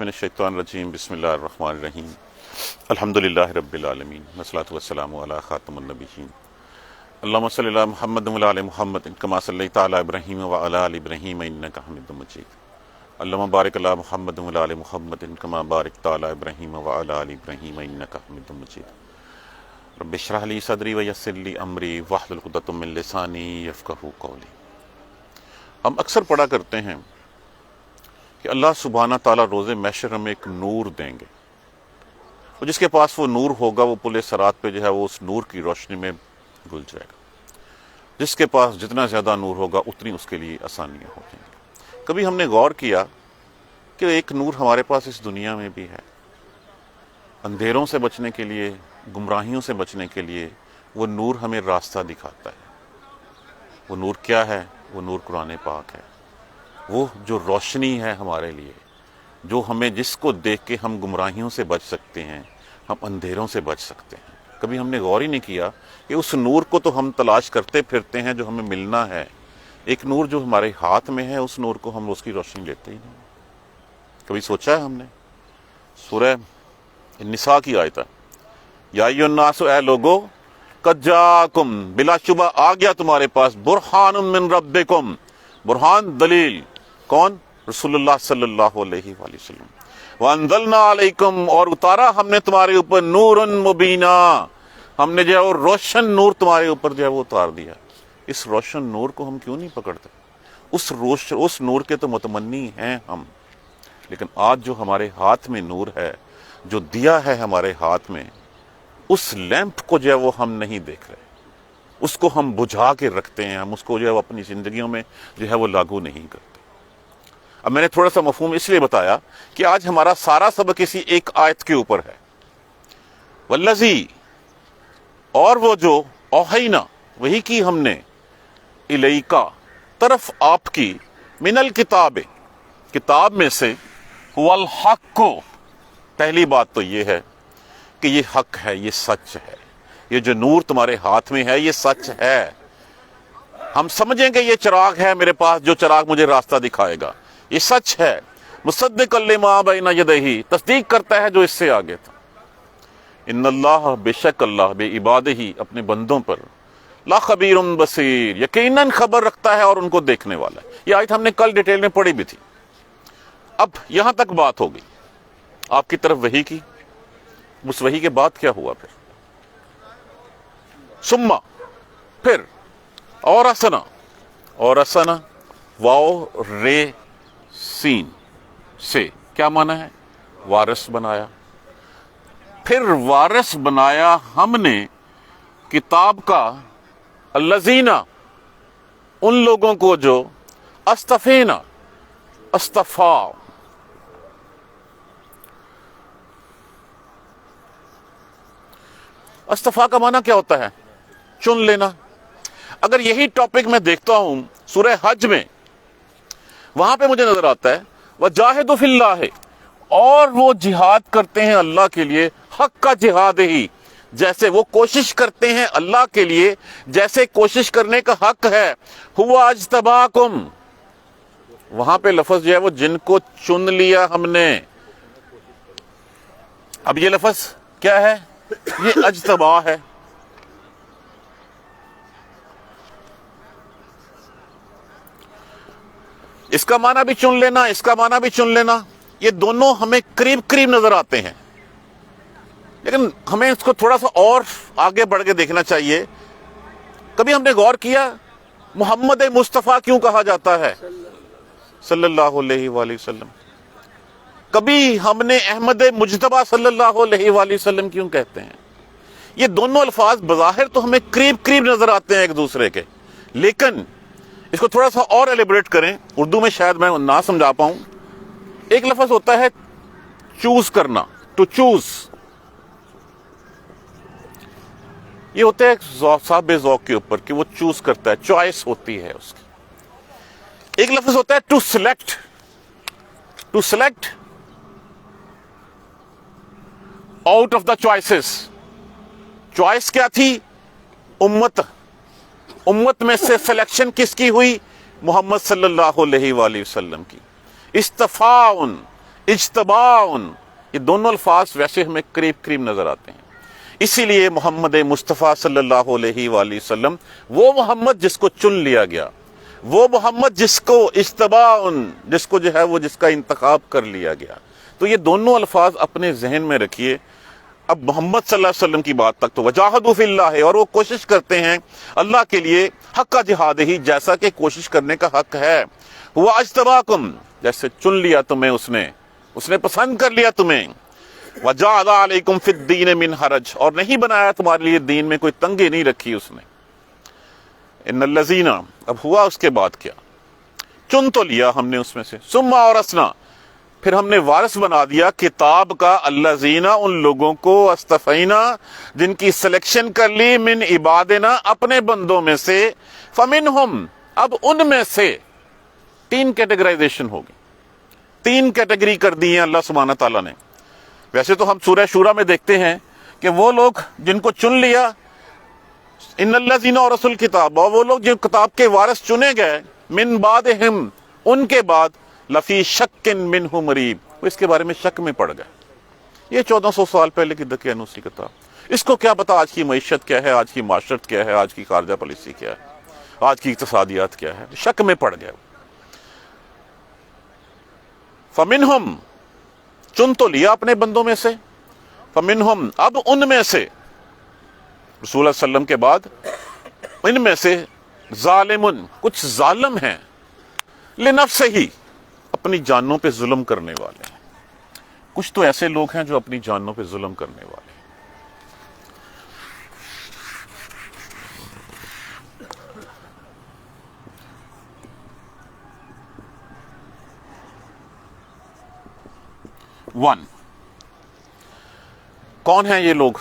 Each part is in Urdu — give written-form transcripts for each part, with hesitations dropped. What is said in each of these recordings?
من الشیطان الرجیم بسم اللہ الرحمن الرحیم الحمدللہ رب العالمین والصلاۃ والسلام علی خاتم النبیین اللہم صلی علی محمد وعلی آل محمد کما صلیت علی ابراہیم وعلی آل ابراہیم انک حمید مجید اللہم بارک علی محمد وعلی آل محمد کما بارکت علی ابراہیم وعلی آل ابراہیم انک حمید مجید رب اشرح لی صدری ویسر لی امری واحلل عقدۃ من لسانی یفقہوا قولی۔ ہم اکثر پڑھا کرتے ہیں کہ اللہ سبحانہ تعالیٰ روز محشر ہمیں ایک نور دیں گے، اور جس کے پاس وہ نور ہوگا وہ پل صراط پہ جو ہے وہ اس نور کی روشنی میں گل جائے گا۔ جس کے پاس جتنا زیادہ نور ہوگا اتنی اس کے لیے آسانیاں ہو جائیں گی۔ کبھی ہم نے غور کیا کہ ایک نور ہمارے پاس اس دنیا میں بھی ہے، اندھیروں سے بچنے کے لیے، گمراہیوں سے بچنے کے لیے وہ نور ہمیں راستہ دکھاتا ہے۔ وہ نور کیا ہے؟ وہ نور قرآن پاک ہے، وہ جو روشنی ہے ہمارے لیے، جو ہمیں جس کو دیکھ کے ہم گمراہیوں سے بچ سکتے ہیں، ہم اندھیروں سے بچ سکتے ہیں۔ کبھی ہم نے غور ہی نہیں کیا کہ اس نور کو تو ہم تلاش کرتے پھرتے ہیں جو ہمیں ملنا ہے، ایک نور جو ہمارے ہاتھ میں ہے اس نور کو ہم اس کی روشنی لیتے ہی نہیں۔ کبھی سوچا ہے ہم نے؟ سورہ النساء کی آیت ہے، یا ایھا الناس، اے لوگو، قد جاءکم، بلا شبہ آ گیا تمہارے پاس، برہان من ربکم، برہان دلیل، کون؟ رسول اللہ صلی اللہ علیہ وآلہ وسلم۔ وَأَنزَلْنَا عَلَيْكُمْ، اور اتارا ہم نے تمہارے اوپر، نور مبینہ، ہم نے جو ہے وہ روشن نور تمہارے اوپر جو ہے وہ اتار دیا۔ اس روشن نور کو ہم کیوں نہیں پکڑتے؟ اس نور کے تو متمنی ہیں ہم، لیکن آج جو ہمارے ہاتھ میں نور ہے، جو دیا ہے ہمارے ہاتھ میں، اس لیمپ کو جو ہے وہ ہم نہیں دیکھ رہے، اس کو ہم بجھا کے رکھتے ہیں، ہم اس کو جو ہے وہ اپنی زندگیوں میں جو ہے وہ لاگو نہیں کرتے۔ اب میں نے تھوڑا سا مفہوم اس لیے بتایا کہ آج ہمارا سارا سبق اسی ایک آیت کے اوپر ہے، والذی، اور وہ جو، اوحینا، وہی کی ہم نے، الیکا، طرف آپ کی، من الکتاب، کتاب میں سے، هو الحق، پہلی بات تو یہ ہے کہ یہ حق ہے، یہ سچ ہے، یہ جو نور تمہارے ہاتھ میں ہے یہ سچ ہے۔ ہم سمجھیں کہ یہ چراغ ہے میرے پاس، جو چراغ مجھے راستہ دکھائے گا، یہ سچ ہے۔ مصدقا لما بین یدیہ، تصدیق کرتا ہے جو اس سے آگے تھا۔ ان اللہ، بے شک اللہ، بے عبادہ، اپنے بندوں پر، لا خبیر بصیر، یقیناً خبر رکھتا ہے اور ان کو دیکھنے والا ہے۔ یہ آیت ہم نے کل ڈیٹیل میں پڑھی بھی تھی۔ اب یہاں تک بات ہوگی آپ کی طرف وحی کی، اس وحی کے بعد کیا ہوا پھر؟ ثم، پھر، اور اسنا، واو رے سین سے کیا معنی ہے؟ وارث بنایا۔ پھر وارث بنایا ہم نے کتاب کا، الذین، ان لوگوں کو جو، استفینا، استفا، استفا کا معنی کیا ہوتا ہے؟ چن لینا۔ اگر یہی ٹاپک میں دیکھتا ہوں سورہ حج میں، وہاں پہ مجھے نظر آتا ہے وَجَاهِدُوا فِي اللَّهِ، اور وہ جہاد کرتے ہیں اللہ کے لیے، حق کا جہاد ہی، جیسے وہ کوشش کرتے ہیں اللہ کے لیے جیسے کوشش کرنے کا حق ہے۔ هُوَ اجْتَبَاكُمْ، وہاں پہ لفظ جو ہے وہ جن کو چن لیا ہم نے۔ اب یہ لفظ کیا ہے؟ یہ اجتبا ہے۔ اس کا معنی بھی چن لینا، اس کا معنی بھی چن لینا، یہ دونوں ہمیں قریب قریب نظر آتے ہیں، لیکن ہمیں اس کو تھوڑا سا اور آگے بڑھ کے دیکھنا چاہیے۔ کبھی ہم نے غور کیا محمد مصطفیٰ کیوں کہا جاتا ہے صلی اللہ علیہ وآلہ وسلم؟ کبھی ہم نے احمد مجتبیٰ صلی اللہ علیہ وآلہ وسلم کیوں کہتے ہیں؟ یہ دونوں الفاظ بظاہر تو ہمیں قریب قریب نظر آتے ہیں ایک دوسرے کے، لیکن اس کو تھوڑا سا اور ایلیبریٹ کریں، اردو میں شاید میں نہ سمجھا پاؤں۔ ایک لفظ ہوتا ہے چوز کرنا، ٹو چوز، یہ ہوتا ہے صاحب ذوق کے اوپر کہ وہ چوز کرتا ہے، چوائس ہوتی ہے اس کی۔ ایک لفظ ہوتا ہے to select, to select out of the choices. Choice کیا تھی؟ امت میں سے سلیکشن کس کی ہوئی؟ محمد صلی اللہ علیہ وآلہ وسلم کی۔ استفاء، اجتباؤن، یہ دونوں الفاظ ویسے ہمیں قریب قریب نظر آتے ہیں. اسی لیے محمد مصطفیٰ صلی اللہ علیہ وآلہ وسلم وہ محمد جس کو چن لیا گیا، وہ محمد جس کو اجتباؤن، جس کو جو ہے وہ جس کا انتخاب کر لیا گیا. تو یہ دونوں الفاظ اپنے ذہن میں رکھیے. اب محمد صلی اللہ علیہ وسلم کی بات تک تو وجاہدوا فی اللہ، اور وہ کوشش کرتے ہیں اللہ کے لیے حق جہاد ہی، جیسا کہ کوشش کرنے کا حق ہے. ہوا اجتباکم، جیسے چن لیا تمہیں اس نے پسند کر لیا تمہیں. وجعل علیکم فی الدین من حرج، اور نہیں بنایا تمہارے لیے دین میں کوئی تنگی نہیں رکھی اس نے. ان الذین، اب ہوا اس کے بعد کیا؟ چن تو لیا ہم نے اس میں سے. ثم اورثنا، پھر ہم نے وارث بنا دیا کتاب کا الذین، ان لوگوں کو اصطفینا، جن کی سلیکشن کر لی، من عبادنا، اپنے بندوں میں سے. فمنہم، اب ان میں سے 3 کیٹیگرائزیشن ہوگی، 3 کیٹیگری کر دی ہیں اللہ سبحانہ تعالیٰ نے. ویسے تو ہم سورہ شورہ میں دیکھتے ہیں کہ وہ لوگ جن کو چن لیا، ان الذین اورثوا الکتاب، اور وہ لوگ جو کتاب کے وارث چنے گئے، من بعدہم، ان کے بعد، لفی شک منہ مریب، وہ اس کے بارے میں شک میں پڑ گئے. یہ 1400 سال پہلے کی دقیانوس کی کتاب، اس کو کیا پتا آج کی معیشت کیا ہے، آج کی معاشرت کیا ہے، آج کی خارجہ پالیسی کیا ہے، آج کی اقتصادیات کیا ہے. شک میں پڑ گئے. فمنہم، چن تو لیا اپنے بندوں میں سے. فمنہم، اب ان میں سے، رسول اللہ علیہ وسلم کے بعد ان میں سے، ظالمن، کچھ ظالم ہیں، لنفسہ ہی، اپنی جانوں پہ ظلم کرنے والے ہیں. کچھ تو ایسے لوگ ہیں جو اپنی جانوں پہ ظلم کرنے والے ہیں. کون ہیں یہ لوگ؟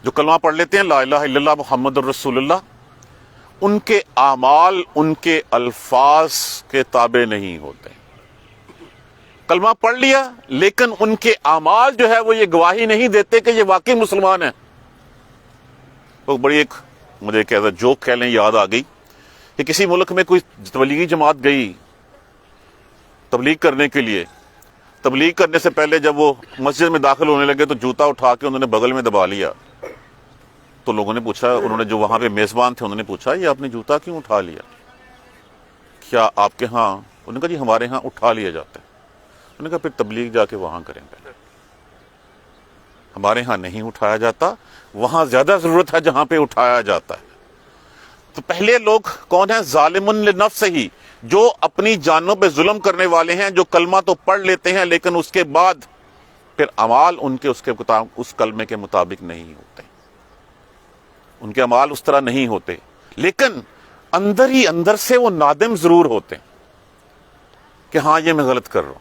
جو کلمہ پڑھ لیتے ہیں لا الہ الا اللہ محمد الرسول اللہ، ان کے اعمال ان کے الفاظ کے تابع نہیں ہوتے. کلمہ پڑھ لیا لیکن ان کے اعمال جو ہے وہ یہ گواہی نہیں دیتے کہ یہ واقعی مسلمان ہیں. تو بڑی ایک مجھے ایک ایسا جوک کہہ لیں یاد آ گئی کہ کسی ملک میں کوئی تبلیغی جماعت گئی تبلیغ کرنے کے لیے. تبلیغ کرنے سے پہلے جب وہ مسجد میں داخل ہونے لگے تو جوتا اٹھا کے انہوں نے بغل میں دبا لیا. تو لوگوں نے پوچھا، انہوں نے جو وہاں پہ میزبان تھے انہوں نے پوچھا یہ آپ نے جوتا کیوں اٹھا لیا؟ کیا آپ کے ہاں؟ انہوں نے کہا جی ہمارے ہاں اٹھا لیا جاتا ہے. انہوں نے کہا پھر تبلیغ جا کے وہاں کریں پہلے. ہمارے ہاں نہیں اٹھایا جاتا، وہاں زیادہ ضرورت ہے جہاں پہ اٹھایا جاتا ہے. تو پہلے لوگ کون ہیں؟ ظالمن لنفسہ ہی، جو اپنی جانوں پہ ظلم کرنے والے ہیں، جو کلمہ تو پڑھ لیتے ہیں لیکن اس کے بعد پھر اعمال ان کے اس کلمے کے مطابق نہیں ہوتے. ان کے اعمال اس طرح نہیں ہوتے، لیکن اندر ہی اندر سے وہ نادم ضرور ہوتے ہیں کہ ہاں یہ میں غلط کر رہا ہوں.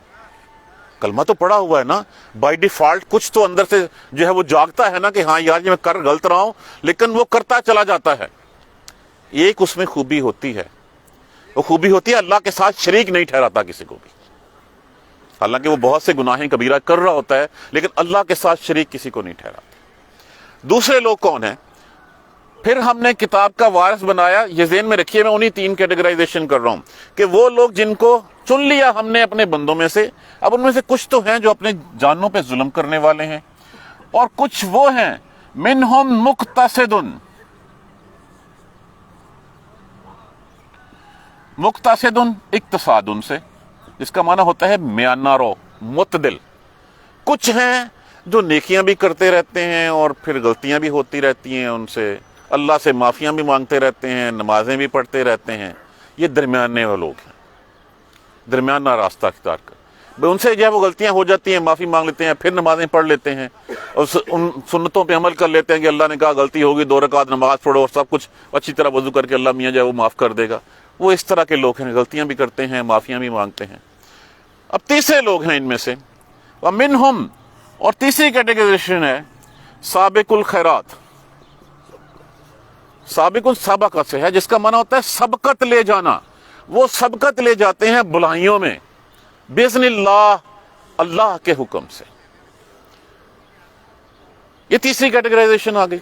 کلمہ تو پڑھا ہوا ہے نا، بائی ڈیفالٹ کچھ تو اندر سے جو ہے وہ جاگتا ہے نا کہ ہاں یار یہ میں کر غلط رہا ہوں، لیکن وہ کرتا چلا جاتا ہے. ایک اس میں خوبی ہوتی ہے، وہ خوبی ہوتی ہے اللہ کے ساتھ شریک نہیں ٹھہراتا کسی کو بھی. حالانکہ وہ بہت سے گناہ کبیرہ کر رہا ہوتا ہے لیکن اللہ کے ساتھ شریک کسی کو نہیں ٹھہراتا. دوسرے لوگ کون ہیں؟ پھر ہم نے کتاب کا وارث بنایا. یہ ذہن میں رکھیے میں انہی 3 کیٹیگرائزیشن کر رہا ہوں کہ وہ لوگ جن کو چن لیا ہم نے اپنے بندوں میں سے. اب ان میں سے کچھ تو ہیں جو اپنے جانوں پہ ظلم کرنے والے ہیں، اور کچھ وہ ہیں منہم مقتصدن. مقتصدن اقتصادن سے، جس کا معنی ہوتا ہے میانہ رو، معتدل. کچھ ہیں جو نیکیاں بھی کرتے رہتے ہیں اور پھر غلطیاں بھی ہوتی رہتی ہیں ان سے، اللہ سے معافیاں بھی مانگتے رہتے ہیں، نمازیں بھی پڑھتے رہتے ہیں. یہ درمیانے وہ لوگ ہیں، درمیانہ راستہ اختیار کر. ان سے جو ہے وہ غلطیاں ہو جاتی ہیں، معافی مانگ لیتے ہیں، پھر نمازیں پڑھ لیتے ہیں اور ان سنتوں پہ عمل کر لیتے ہیں کہ اللہ نے کہا غلطی ہوگی 2 رکعت نماز پڑھو اور سب کچھ اچھی طرح وضو کر کے اللہ میاں جو ہے وہ معاف کر دے گا. وہ اس طرح کے لوگ ہیں، غلطیاں بھی کرتے ہیں، معافیاں بھی مانگتے ہیں. اب تیسرے لوگ ہیں ان میں سے، وَمِنْهُمْ، اور تیسری کیٹیگریشن ہے سابق الخیرات. سابق السابقہ سے ہے، جس کا معنی ہوتا ہے سبقت لے جانا. وہ سبقت لے جاتے ہیں بلائیوں میں باذن اللہ، اللہ کے حکم سے. یہ تیسری کیٹیگرائزیشن آ گئی.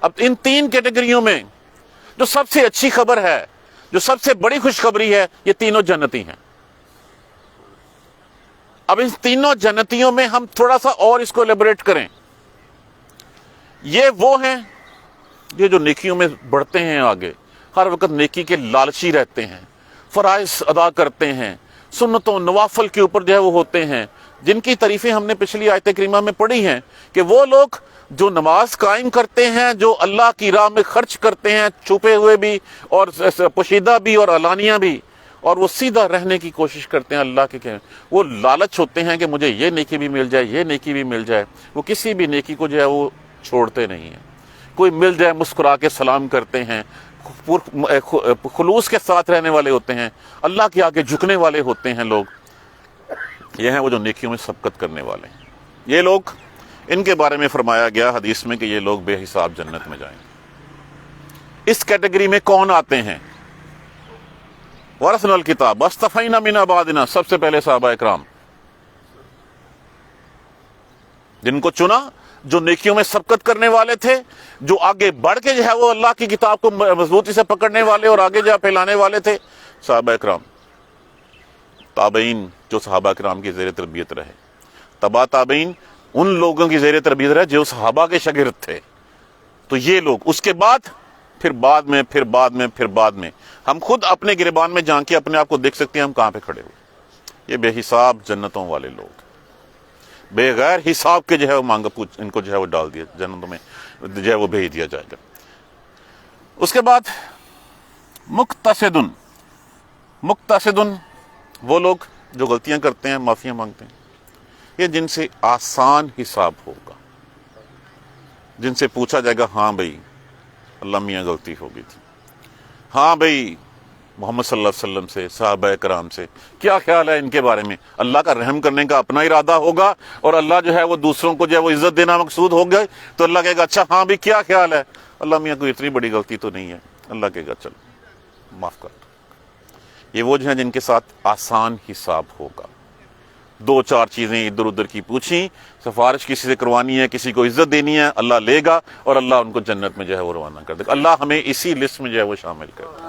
اب ان 3 کیٹیگریوں میں جو سب سے اچھی خبر ہے، جو سب سے بڑی خوشخبری ہے، یہ تینوں جنتی ہیں. اب ان تینوں جنتیوں میں ہم تھوڑا سا اور اس کو ایلیبریٹ کریں. یہ وہ ہیں یہ جو نیکیوں میں بڑھتے ہیں آگے، ہر وقت نیکی کے لالچی رہتے ہیں، فرائض ادا کرتے ہیں، سنتوں نوافل کے اوپر جو ہے وہ ہوتے ہیں، جن کی تعریفیں ہم نے پچھلی آیت کریمہ میں پڑھی ہیں کہ وہ لوگ جو نماز قائم کرتے ہیں، جو اللہ کی راہ میں خرچ کرتے ہیں، چھپے ہوئے بھی اور پوشیدہ بھی اور علانیہ بھی، اور وہ سیدھا رہنے کی کوشش کرتے ہیں اللہ کے وہ لالچ ہوتے ہیں کہ مجھے یہ نیکی بھی مل جائے، یہ نیکی بھی مل جائے. وہ کسی بھی نیکی کو جو ہے وہ چھوڑتے نہیں ہیں. کوئی مل جائے مسکرا کے سلام کرتے ہیں، خلوص کے ساتھ رہنے والے ہوتے ہیں، اللہ کے آگے جھکنے والے ہوتے ہیں لوگ. یہ ہیں وہ جو نیکیوں میں سبقت کرنے والے ہیں. یہ لوگ، ان کے بارے میں فرمایا گیا حدیث میں کہ یہ لوگ بے حساب جنت میں جائیں گے. اس کیٹیگری میں کون آتے ہیں؟ ورثنا الکتاب واصطفینا من عبادنا، سب سے پہلے صحابہ اکرام، جن کو چنا، جو نیکیوں میں سبقت کرنے والے تھے، جو آگے بڑھ کے جو ہے وہ اللہ کی کتاب کو مضبوطی سے پکڑنے والے اور آگے جا پھیلانے والے تھے، صحابہ اکرام. تابعین جو صحابہ اکرام کی زیر تربیت رہے، تبع تابعین ان لوگوں کی زیر تربیت رہے جو صحابہ کے شاگرد تھے. تو یہ لوگ، اس کے بعد پھر بعد میں ہم خود اپنے گریبان میں جھانک کے اپنے آپ کو دیکھ سکتے ہیں ہم کہاں پہ کھڑے ہوئے. یہ بے حساب جنتوں والے لوگ، بغیر حساب کے جو ہے وہ مانگا پوچھ، ان کو جو ہے وہ ڈال دیا جنتوں میں جو ہے وہ بھیج دیا جائے گا. اس کے بعد مقتصدن وہ لوگ جو غلطیاں کرتے ہیں، معافیاں مانگتے ہیں. یہ جن سے آسان حساب ہوگا، جن سے پوچھا جائے گا ہاں بھائی اللہ میاں غلطی ہو گئی تھی، ہاں بھائی محمد صلی اللہ علیہ وسلم سے، صحابہ کرام سے کیا خیال ہے ان کے بارے میں. اللہ کا رحم کرنے کا اپنا ارادہ ہوگا اور اللہ جو ہے وہ دوسروں کو جو ہے وہ عزت دینا مقصود ہو گئے تو اللہ کہے گا اچھا ہاں بھی کیا خیال ہے، اللہ میاں کوئی اتنی بڑی غلطی تو نہیں ہے. اللہ کہے گا چل معاف کر. یہ وہ جو ہیں جن کے ساتھ آسان حساب ہوگا. 2-4 چیزیں ادھر ادھر کی پوچھیں، سفارش کسی سے کروانی ہے، کسی کو عزت دینی ہے، اللہ لے گا اور اللہ ان کو جنت میں جو ہے وہ روانہ کر دے گا. اللہ ہمیں اسی لسٹ میں جو ہے وہ شامل کر دے.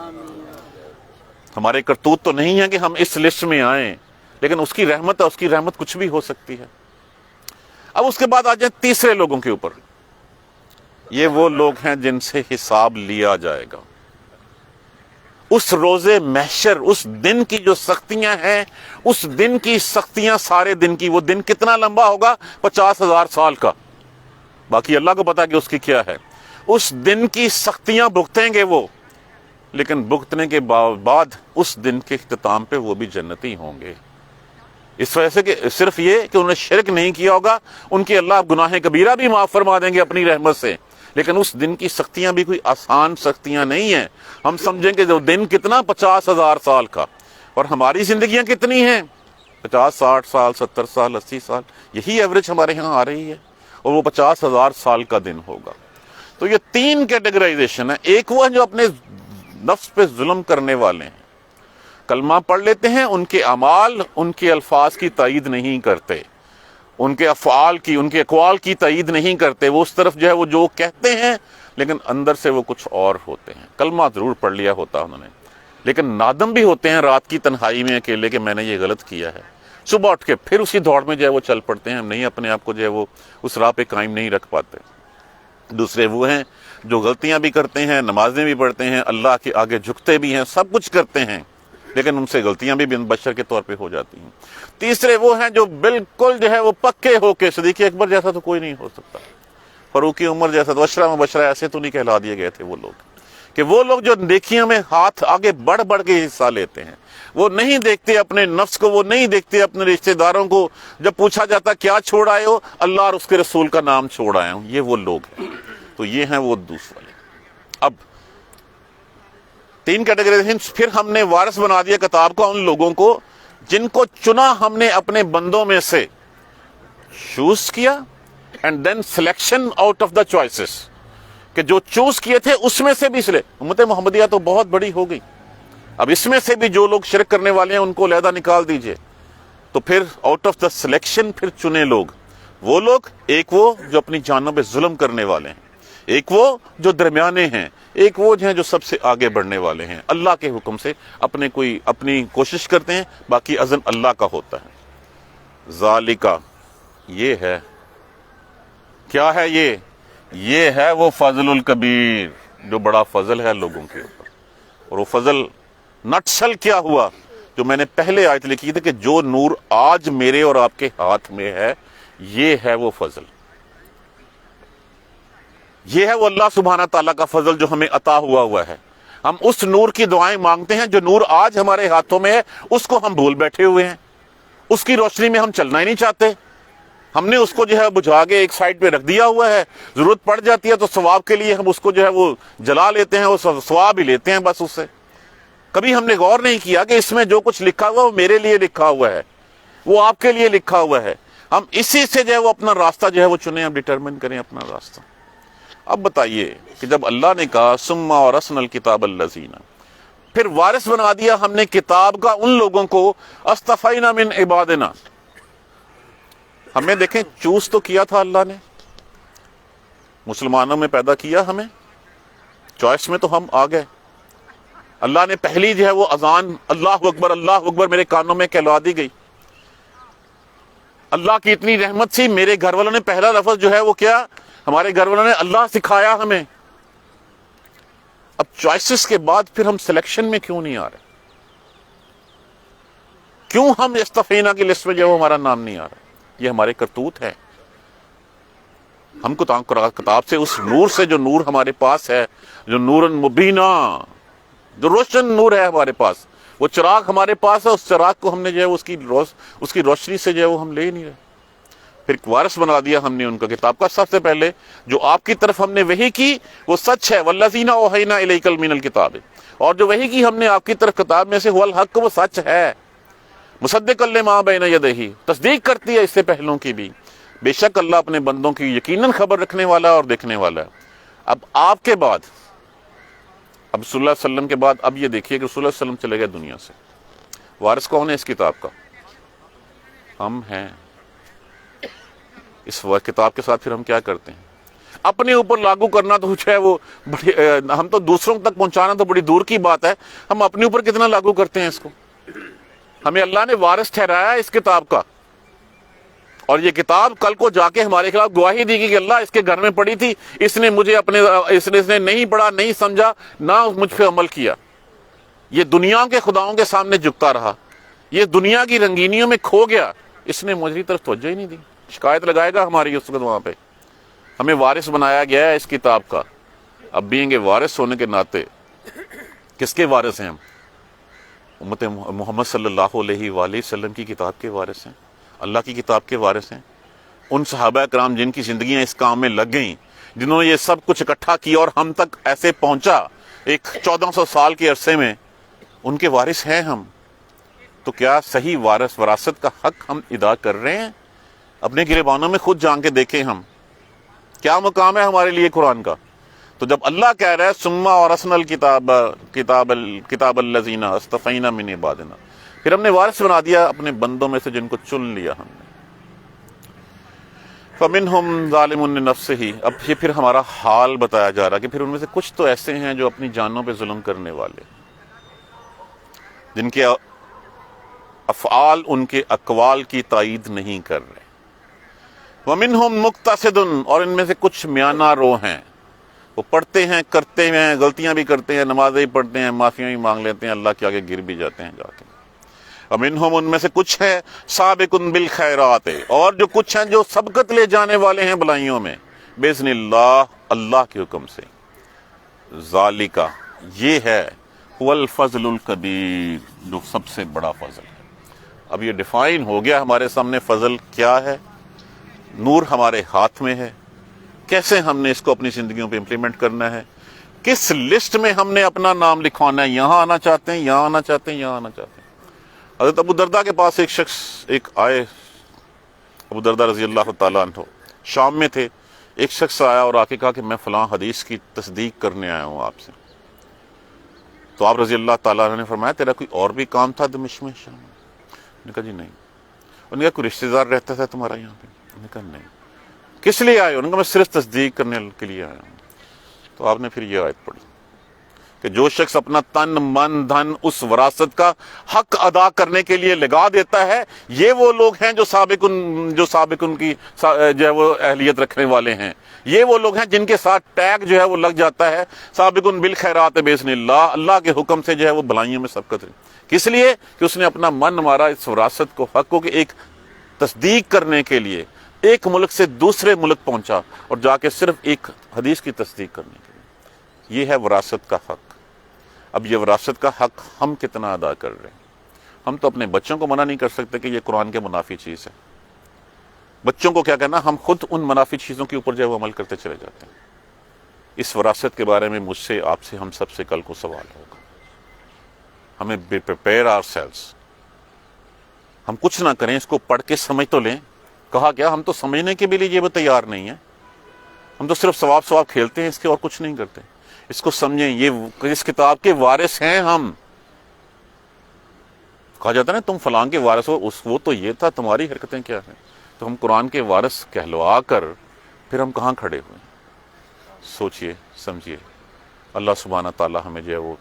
ہمارے کرتوت تو نہیں ہے کہ ہم اس لسٹ میں آئیں، لیکن اس کی رحمت ہے، اس کی رحمت کچھ بھی ہو سکتی ہے. اب اس کے بعد آ جائیں تیسرے لوگوں کے اوپر. یہ وہ لوگ ہیں جن سے حساب لیا جائے گا. اس روز محشر، اس دن کی جو سختیاں ہیں، اس دن کی سختیاں سارے دن کی، وہ دن کتنا لمبا ہوگا؟ 50,000 سال کا. باقی اللہ کو پتا کہ اس کی کیا ہے. اس دن کی سختیاں بھگتیں گے وہ، لیکن بھگتنے کے بعد اس دن کے اختتام پہ وہ بھی جنتی ہوں گے. اس وجہ سے کہ صرف یہ کہ انہوں نے شرک نہیں کیا ہوگا، ان کے اللہ گناہ کبیرہ بھی معاف فرما دیں گے اپنی رحمت سے. لیکن اس دن کی سختیاں بھی کوئی آسان سختیاں نہیں ہیں. ہم سمجھیں کہ جو دن کتنا 50,000 سال کا، اور ہماری زندگیاں کتنی ہیں 50 60 سال 70 سال 80 سال، یہی ایوریج ہمارے ہاں آ رہی ہے، اور وہ 50,000 سال کا دن ہوگا. تو یہ 3 کیٹیگرائزیشن ہے. ایک وہ ہے جو اپنے نفس پہ ظلم کرنے والے ہیں، کلمہ پڑھ لیتے ہیں، ان کے اعمال ان کے الفاظ کی تائید نہیں کرتے، ان کے افعال کی، ان کے اقوال کی تائید نہیں کرتے. وہ اس طرف جو ہے وہ جو کہتے ہیں لیکن اندر سے وہ کچھ اور ہوتے ہیں. کلمہ ضرور پڑھ لیا ہوتا انہوں نے، لیکن نادم بھی ہوتے ہیں رات کی تنہائی میں اکیلے کہ میں نے یہ غلط کیا ہے. صبح اٹھ کے پھر اسی دوڑ میں جو ہے وہ چل پڑتے ہیں، نہیں اپنے آپ کو جو ہے وہ اس راہ پہ قائم نہیں رکھ پاتے. دوسرے وہ ہیں جو غلطیاں بھی کرتے ہیں، نمازیں بھی پڑھتے ہیں، اللہ کے آگے جھکتے بھی ہیں، سب کچھ کرتے ہیں، لیکن ان سے غلطیاں بھی بشر کے طور پہ ہو جاتی ہیں. تیسرے وہ ہیں جو بالکل جو ہے وہ پکے ہو کے، صدیق اکبر جیسا تو کوئی نہیں ہو سکتا، فاروق عمر جیسا تو، عشرہ مبشرہ ایسے تو نہیں کہلا دیے گئے تھے وہ لوگ، کہ وہ لوگ جو نیکیوں میں ہاتھ آگے بڑھ بڑھ کے حصہ لیتے ہیں. وہ نہیں دیکھتے اپنے نفس کو، وہ نہیں دیکھتے اپنے رشتہ داروں کو. جب پوچھا جاتا کیا چھوڑ آئے ہو، اللہ اور اس کے رسول کا نام چھوڑ آئے ہوں. یہ وہ لوگ ہیں. تو یہ ہیں وہ دوسرے. اب 3 کیٹیگری. پھر ہم نے وارث بنا دیا کتاب کا ان لوگوں کو جن کو چنا ہم نے اپنے بندوں میں سے، چوز کیا، and then selection out of the choices, کہ جو چوز کیے تھے اس میں سے بھی امت محمدیہ تو بہت بڑی ہو گئی، اب اس میں سے بھی جو لوگ شرک کرنے والے ہیں ان کو علیحدہ نکال دیجئے. تو پھر آؤٹ آف دا سلیکشن پھر چنے لوگ، وہ لوگ، ایک وہ جو اپنی جانوں پہ ظلم کرنے والے ہیں، ایک وہ جو درمیانے ہیں، ایک وہ ہیں جو سب سے آگے بڑھنے والے ہیں. اللہ کے حکم سے اپنی کوشش کرتے ہیں، باقی اذن اللہ کا ہوتا ہے. ذالکا، یہ ہے، کیا ہے یہ ہے وہ فضل الکبیر، جو بڑا فضل ہے لوگوں کے اوپر۔ اور وہ فضل نٹسل کیا ہوا جو میں نے پہلے آیت لکھی تھی کہ جو نور آج میرے اور آپ کے ہاتھ میں ہے، یہ ہے وہ فضل، یہ ہے وہ اللہ سبحانہ تعالیٰ کا فضل جو ہمیں عطا ہوا ہے۔ ہم اس نور کی دعائیں مانگتے ہیں، جو نور آج ہمارے ہاتھوں میں ہے اس کو ہم بھول بیٹھے ہوئے ہیں، اس کی روشنی میں ہم چلنا ہی نہیں چاہتے، ہم نے اس کو جو ہے بجھا کے ایک سائڈ پہ رکھ دیا ہوا ہے، ضرورت پڑ جاتی ہے تو ثواب کے لیے ہم اس کو جو ہے وہ جلا لیتے ہیں، وہ ثواب ہی لیتے ہیں بس اس سے۔ کبھی ہم نے غور نہیں کیا کہ اس میں جو کچھ لکھا ہوا وہ میرے لیے لکھا ہوا ہے، وہ آپ کے لیے لکھا ہوا ہے، ہم اسی سے جو ہے وہ اپنا راستہ جو ہے وہ چنیں، ہم ڈٹرمن کریں اپنا راستہ۔ اب بتائیے کہ جب اللہ نے کہا ثم اورثنا الکتاب الذین، پھر وارث بنا دیا ہم نے کتاب کا ان لوگوں کو اصطفینا من عبادنا، ہمیں دیکھیں چوز تو کیا تھا اللہ نے، مسلمانوں میں پیدا کیا ہمیں، چوائس میں تو ہم آ گئے۔ اللہ نے پہلی جو ہے وہ اذان اللہ اکبر میرے کانوں میں کہلوا دی گئی۔ اللہ کی اتنی رحمت سی، میرے گھر والوں نے پہلا لفظ جو ہے وہ کیا، ہمارے گھر والوں نے اللہ سکھایا ہمیں۔ اب چوائسز کے بعد پھر ہم سلیکشن میں کیوں نہیں آ رہے؟ کیوں ہم استفینا کی لسٹ میں جو ہے وہ ہمارا نام نہیں آ رہا؟ یہ ہمارے کرتوت ہے۔ ہم کو کتاب سے، اس نور سے جو نور ہمارے پاس ہے، جو نور مبینہ، جو روشن نور ہے ہمارے پاس، وہ چراغ ہمارے پاس ہے، اس چراغ کو ہم نے جو ہے اس کی روشنی سے جو ہے وہ ہم لے نہیں رہے۔ پھر وارث بنا دیا ہم نے ان کا کتاب کا۔ سب سے پہلے جو آپ کی طرف ہم نے وحی کی وہ سچ ہے، والذین اوحینا الیک من الکتاب، اور جو وحی کی ہم نے آپ کی طرف کتاب میں سے، هو الحق، وہ سچ ہے، مصدقا لما بین یدیہ، تصدیق کرتی ہے اس سے پہلوں کی بھی، بے شک اللہ اپنے بندوں کی یقیناً خبر رکھنے والا اور دیکھنے والا ہے۔ اب آپ کے بعد، اب صلی اللہ علیہ وسلم کے بعد، اب یہ دیکھیے کہ رسول اللہ علیہ وسلم چلے گئے دنیا سے، وارث کون ہے اس کتاب کا؟ ہم ہیں۔ اس کتاب کے ساتھ پھر ہم کیا کرتے ہیں؟ اپنے اوپر لاگو کرنا تو ہے وہ بڑی، ہم تو دوسروں تک پہنچانا تو بڑی دور کی بات ہے، ہم اپنے اوپر کتنا لاگو کرتے ہیں اس کو؟ ہمیں اللہ نے وارث ٹھہرایا اس کتاب کا، اور یہ کتاب کل کو جا کے ہمارے خلاف گواہی دی گی کہ اللہ اس کے گھر میں پڑی تھی، اس نے مجھے اس نے نہیں پڑھا، نہیں سمجھا، نہ مجھ پہ عمل کیا، یہ دنیا کے خداؤں کے سامنے جھکتا رہا، یہ دنیا کی رنگینیوں میں کھو گیا، اس نے مجھے طرف توجہ ہی نہیں دی۔ شکایت لگائے گا ہماری اس وقت وہاں پہ۔ ہمیں وارث بنایا گیا ہے اس کتاب کا۔ اب بینگ وارث ہونے کے ناطے کس کے وارث ہیں ہم؟ امت محمد صلی اللہ علیہ وآلہ وسلم کی کتاب کے وارث ہیں، اللہ کی کتاب کے وارث ہیں۔ ان صحابہ کرام جن کی زندگیاں اس کام میں لگ گئیں، جنہوں نے یہ سب کچھ اکٹھا کیا اور ہم تک ایسے پہنچا ایک 1400 سال کے عرصے میں، ان کے وارث ہیں ہم۔ تو کیا صحیح وراثت کا حق ہم ادا کر رہے ہیں؟ اپنے گریبانوں میں خود جان کے دیکھیں ہم، کیا مقام ہے ہمارے لیے قرآن کا؟ تو جب اللہ کہہ رہا ہے ثم اورثنا الکتاب الذین اصطفینا من عبادنا، پھر ہم نے وارث بنا دیا اپنے بندوں میں سے جن کو چن لیا ہم نے۔ فمنہم ظالم لنفسہ، اب یہ پھر ہمارا حال بتایا جا رہا کہ پھر ان میں سے کچھ تو ایسے ہیں جو اپنی جانوں پہ ظلم کرنے والے، جن کے افعال ان کے اقوال کی تائید نہیں کر رہے۔ وَمِنْهُمْ مُقْتَصِدٌ، اور ان میں سے کچھ میانہ رو ہیں، وہ پڑھتے ہیں، کرتے ہیں، غلطیاں بھی کرتے ہیں، نمازیں بھی پڑھتے ہیں، معافیاں بھی مانگ لیتے ہیں، اللہ کے آگے گر بھی جاتے ہیں جا کے۔ وَمِنْهُمْ، ان میں سے کچھ ہیں سابقٌ بالخیرات، اور جو کچھ ہیں جو سبقت لے جانے والے ہیں بھلائیوں میں، بِإِذْنِ اللہ، اللہ کے حکم سے۔ ذالکہ، یہ ہے، هو الفضل الکبیر، جو سب سے بڑا فضل ہے۔ اب یہ ڈیفائن ہو گیا ہمارے سامنے فضل کیا ہے، نور ہمارے ہاتھ میں ہے، کیسے ہم نے اس کو اپنی زندگیوں پہ امپلیمنٹ کرنا ہے، کس لسٹ میں ہم نے اپنا نام لکھوانا ہے، یہاں آنا چاہتے ہیں، یہاں آنا چاہتے ہیں، یہاں آنا چاہتے ہیں۔ حضرت ابو دردہ کے پاس ایک شخص آئے، ابو دردہ رضی اللہ تعالیٰ عنہ شام میں تھے، ایک شخص آیا اور آ کے کہا کہ میں فلاں حدیث کی تصدیق کرنے آیا ہوں آپ سے۔ تو آپ رضی اللہ تعالیٰ عنہ نے فرمایا تیرا کوئی اور بھی کام تھا دمشق میں شام میں؟ انہوں نے کہا جی نہیں۔ انہوں نے کہا کوئی رشتہ دار رہتا تھا تمہارا یہاں پہ؟ انہوں نے کہا نہیں۔ کس لیے آئے؟ انہوں نے کہا میں صرف تصدیق کرنے کے لیے آیا ہوں۔ تو آپ نے پھر یہ آیت پڑھی کہ جو شخص اپنا تن من دھن اس وراثت کا حق ادا کرنے کے لیے لگا دیتا ہے، یہ وہ لوگ ہیں جو سابق ان کی جو ہے وہ اہلیت رکھنے والے ہیں، یہ وہ لوگ ہیں جن کے ساتھ ٹیگ جو ہے وہ لگ جاتا ہے سابقن بالخیرات باذن اللہ، اللہ کے حکم سے جو ہے وہ بھلائیوں میں سبقت ہے۔ کس لیے؟ کہ اس نے اپنا من مارا اس وراثت کو، حق کو، کہ ایک تصدیق کرنے کے لیے ایک ملک سے دوسرے ملک پہنچا اور جا کے صرف ایک حدیث کی تصدیق کرنے کے لیے۔ یہ ہے وراثت کا حق۔ اب یہ وراثت کا حق ہم کتنا ادا کر رہے ہیں؟ ہم تو اپنے بچوں کو منع نہیں کر سکتے کہ یہ قرآن کے منافی چیز ہے۔ بچوں کو کیا کہنا، ہم خود ان منافی چیزوں کے اوپر جو ہے وہ عمل کرتے چلے جاتے ہیں۔ اس وراثت کے بارے میں مجھ سے، آپ سے، ہم سب سے کل کو سوال ہوگا۔ ہمیں پریپیئر آور سیلز، ہم کچھ نہ کریں، اس کو پڑھ کے سمجھ تو لیں۔ کہا کیا، ہم تو سمجھنے کے بھی لیے وہ تیار نہیں ہیں، ہم تو صرف ثواب کھیلتے ہیں اس کے، اور کچھ نہیں کرتے۔ اس کو سمجھیں، یہ اس کتاب کے وارث ہیں ہم۔ کہا جاتا ہے نا تم فلاں کے وارث ہو، وہ تو یہ تھا، تمہاری حرکتیں کیا ہیں؟ تو ہم قرآن کے وارث کہلوا کر پھر ہم کہاں کھڑے ہوئے؟ سوچئے، سمجھیے۔ اللہ سبحانہ تعالی ہمیں جو ہے وہ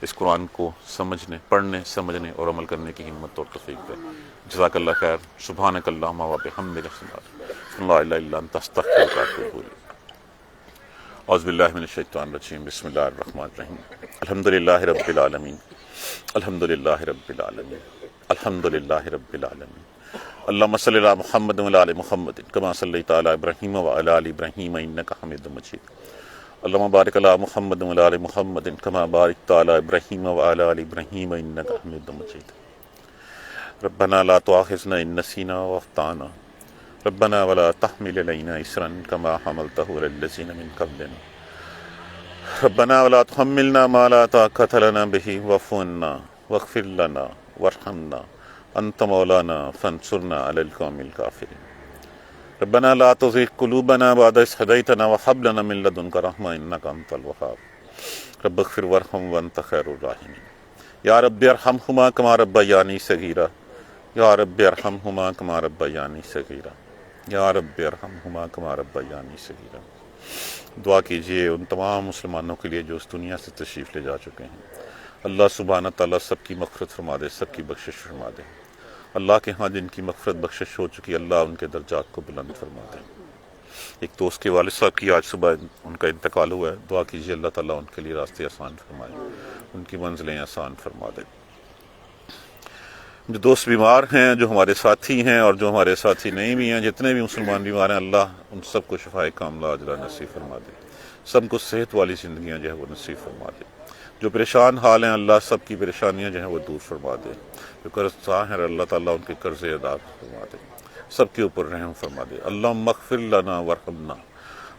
اس قرآن کو سمجھنے، پڑھنے، سمجھنے اور عمل کرنے کی ہمت اور توفیق دے۔ جزاک اللہ خیر۔ سبحانک اللہم و بحمدک، لا الہ الا انت، استغفرک و اتوب الیک۔ اعوذ باللہ من الشیطان الرجیم، بسم اللہ الرحمن الرحیم۔ الحمدللہ رب العالمین، الحمدللہ رب العالمین، الحمدللہ رب العالمین۔ اللہم صلی علی محمد و علی محمد کما صلیت علی ابراہیم و علی آل ابراہیم انک حمید مجید۔ اللہم بارک علی محمد و علی محمد کما بارکت علی ابراہیم و علی آل ابراہیم انک حمید مجید۔ ربنا لا تؤاخذنا ان نسینا واخطأنا، ربنا ولا تحمل علينا إصرا كما حملته على الذين من قبلنا، ربنا ولا تحملنا ما لا طاقة لنا به واعف عنا واغفر لنا وارحمنا أنت مولانا فانصرنا على القوم الكافرين، ربنا لا تزغ قلوبنا بعد إذ هديتنا وهب لنا من لدنك رحمة إنك أنت الوهاب، رب اغفر وارحم وأنت خير الراحمين، يا رب ارحمهما كما ربياني صغيرا، یا رب ارحمہما کما ربیانی صغیرا، یا رب ارحمہما کما ربیانی صغیرا۔ دعا کیجئے ان تمام مسلمانوں کے لیے جو اس دنیا سے تشریف لے جا چکے ہیں۔ اللہ سبحانہ تعالیٰ سب کی مغفرت فرما دے، سب کی بخشش فرما دے۔ اللہ کے ہاں جن کی مغفرت بخشش ہو چکی، اللہ ان کے درجات کو بلند فرما دے۔ ایک دوست کے والد صاحب کی آج صبح ان کا انتقال ہوا ہے، دعا کیجئے اللہ تعالیٰ ان کے لیے راستے آسان فرمائے، ان کی منزلیں آسان فرما دے۔ جو دوست بیمار ہیں، جو ہمارے ساتھی ہیں اور جو ہمارے ساتھی نہیں بھی ہیں، جتنے بھی مسلمان بیمار ہیں، اللہ ان سب کو شفائے کاملہ عاجلہ نصیب فرما دے، سب کو صحت والی زندگیاں جو ہے وہ نصیب فرما دے۔ جو پریشان حال ہیں، اللہ سب کی پریشانیاں جو ہیں وہ دور فرما دے۔ جو قرض ہیں، اللہ تعالیٰ ان کے قرض ادا فرما دے، سب کے اوپر رحم فرما دے۔ اللہم اغفر لنا وارحمنا،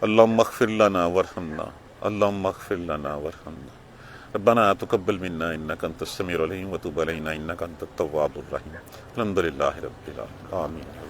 اللہم اغفر لنا وارحمنا، اللہم اغفر لنا وارحمنا، ربنا تقبل منا انك انت السميع العليم وتب علينا انك انت التواب الرحيم۔ الحمد للہ رب العالمین، آمین۔